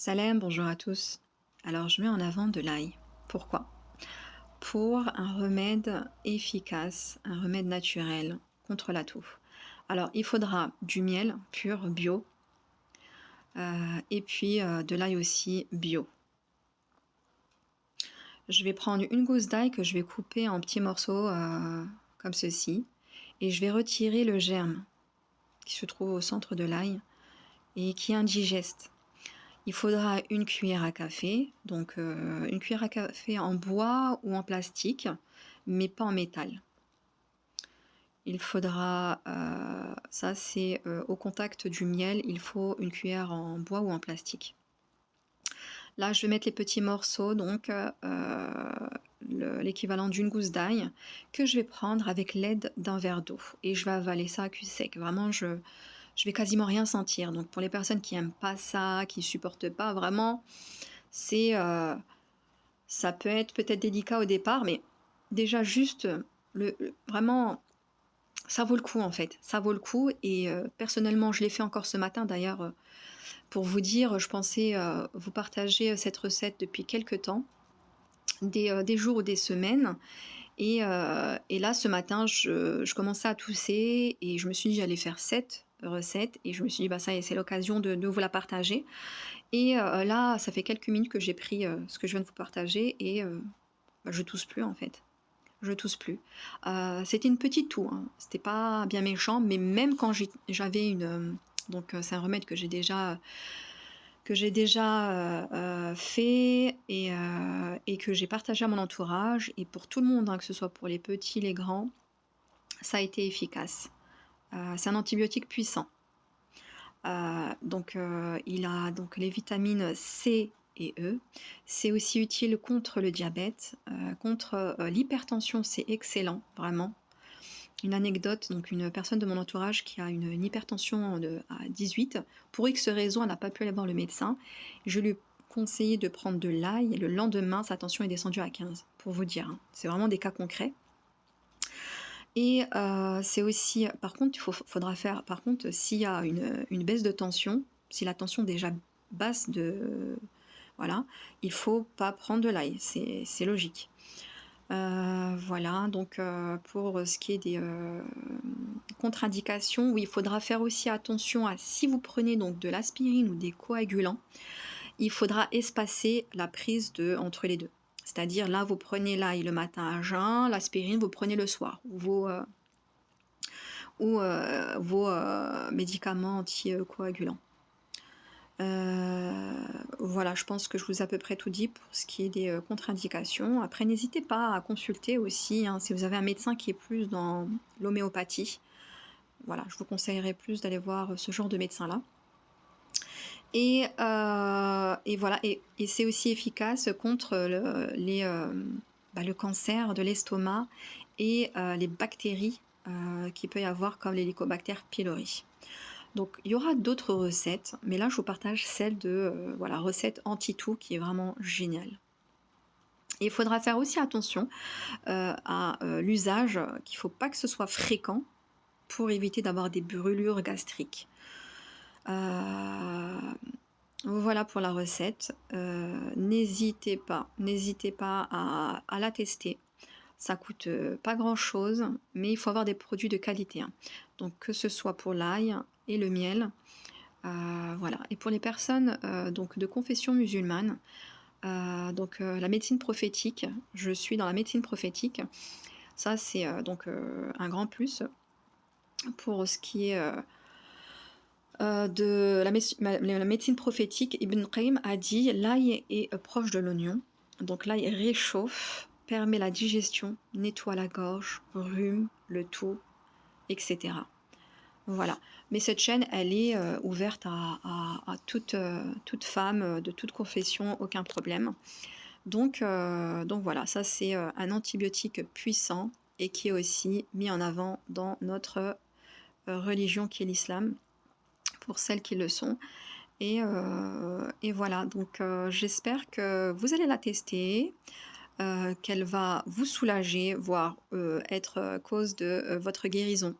Salam, bonjour à tous. Alors, je mets en avant de l'ail. Pourquoi? Pour un remède efficace, un remède naturel contre la toux. Alors, il faudra du miel pur, bio, et puis de l'ail aussi bio. Je vais prendre une gousse d'ail que je vais couper en petits morceaux comme ceci, et je vais retirer le germe qui se trouve au centre de l'ail et qui est indigeste. Il faudra une cuillère à café, donc une cuillère à café en bois ou en plastique, mais pas en métal. Il faudra, ça c'est au contact du miel, il faut une cuillère en bois ou en plastique. Là, je vais mettre les petits morceaux, donc l'équivalent d'une gousse d'ail, que je vais prendre avec l'aide d'un verre d'eau. Et je vais avaler ça à cul sec. Vraiment, je vais quasiment rien sentir. Donc pour les personnes qui aiment pas ça, qui supportent pas, vraiment, c'est ça peut être peut-être délicat au départ, mais déjà juste vraiment, ça vaut le coup en fait. Ça vaut le coup et personnellement, je l'ai fait encore ce matin d'ailleurs. Pour vous dire, je pensais vous partager cette recette depuis quelque temps, des jours ou des semaines. Et là, ce matin, je commençais à tousser et je me suis dit j'allais faire cette recette et je me suis dit bah ça y est, c'est l'occasion de vous la partager. Et là, ça fait quelques minutes que j'ai pris ce que je viens de vous partager et bah, je tousse plus en fait. Je tousse plus. C'était une petite toux, hein. C'était pas bien méchant, mais même quand j'avais une donc c'est un remède que j'ai déjà fait et que j'ai partagé à mon entourage et pour tout le monde, hein, que ce soit pour les petits, les grands, ça a été efficace. C'est un antibiotique puissant. Donc il a donc les vitamines C et E. C'est aussi utile contre le diabète, contre, l'hypertension, c'est excellent, vraiment. Une anecdote, donc une personne de mon entourage qui a une hypertension à 18, pour X raisons, elle n'a pas pu aller voir le médecin. Je lui ai conseillé de prendre de l'ail et le lendemain, sa tension est descendue à 15, pour vous dire, hein. C'est vraiment des cas concrets. Et c'est aussi, par contre, faudra faire, par contre, s'il y a une baisse de tension, si la tension est déjà basse voilà, il faut pas prendre de l'ail, c'est logique. Voilà, donc pour ce qui est des contre-indications, oui, il faudra faire aussi attention à si vous prenez donc de l'aspirine ou des coagulants, il faudra espacer la prise entre les deux. C'est-à-dire là, vous prenez l'ail le matin à jeun, l'aspirine, vous prenez le soir, ou vos médicaments anticoagulants. Voilà, je pense que je vous ai à peu près tout dit pour ce qui est des contre-indications. Après, n'hésitez pas à consulter aussi, hein, si vous avez un médecin qui est plus dans l'homéopathie. Voilà, je vous conseillerais plus d'aller voir ce genre de médecin-là. Et voilà, et c'est aussi efficace contre le cancer de l'estomac et les bactéries qu'il peut y avoir comme l'Helicobacter pylori. Donc il y aura d'autres recettes, mais là je vous partage celle de voilà, recette anti-toux qui est vraiment géniale. Et il faudra faire aussi attention à l'usage, qu'il ne faut pas que ce soit fréquent pour éviter d'avoir des brûlures gastriques. Voilà pour la recette. N'hésitez pas à la tester. Ça coûte pas grand chose, mais il faut avoir des produits de qualité, hein. Donc que ce soit pour l'ail et le miel. Voilà. Et pour les personnes donc de confession musulmane, la médecine prophétique, je suis dans la médecine prophétique. Ça c'est donc un grand plus pour ce qui est de la médecine prophétique. Ibn Qayyim a dit l'ail est proche de l'oignon, donc l'ail réchauffe, permet la digestion, nettoie la gorge, rhume, le toux, etc. Voilà. Mais cette chaîne, elle est ouverte à toute femme de toute confession, aucun problème. Donc voilà, ça c'est un antibiotique puissant et qui est aussi mis en avant dans notre religion qui est l'islam, pour celles qui le sont. Et voilà, donc j'espère que vous allez la tester, qu'elle va vous soulager, voire être cause de votre guérison.